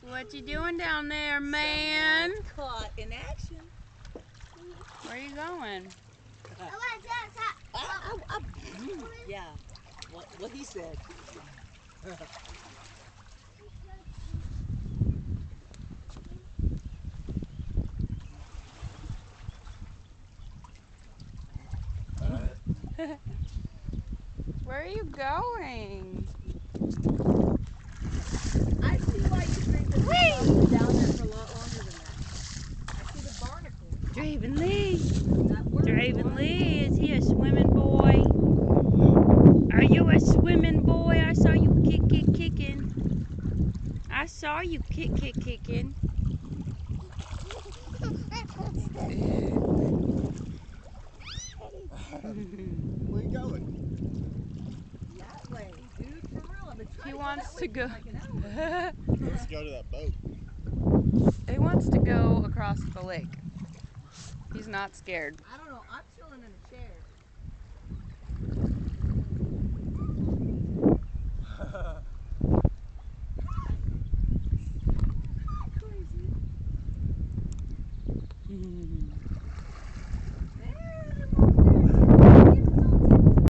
What you doing down there, man? Caught in action. Where are you going? Yeah, what he said. Where are you going? I see why you drink this. Wait! Down there for a lot longer than that. I see the barnacle. Draven Lee. That Draven Lee, is he a swimming boy? Are you a swimming boy? I saw you kicking. I saw you kicking. Where you going? That way, dude, for real. I've been trying He to wants go to that go. way for like an hour. Let's go to that boat. He wants to go across the lake. He's not scared. I don't know. I'm chilling in a chair.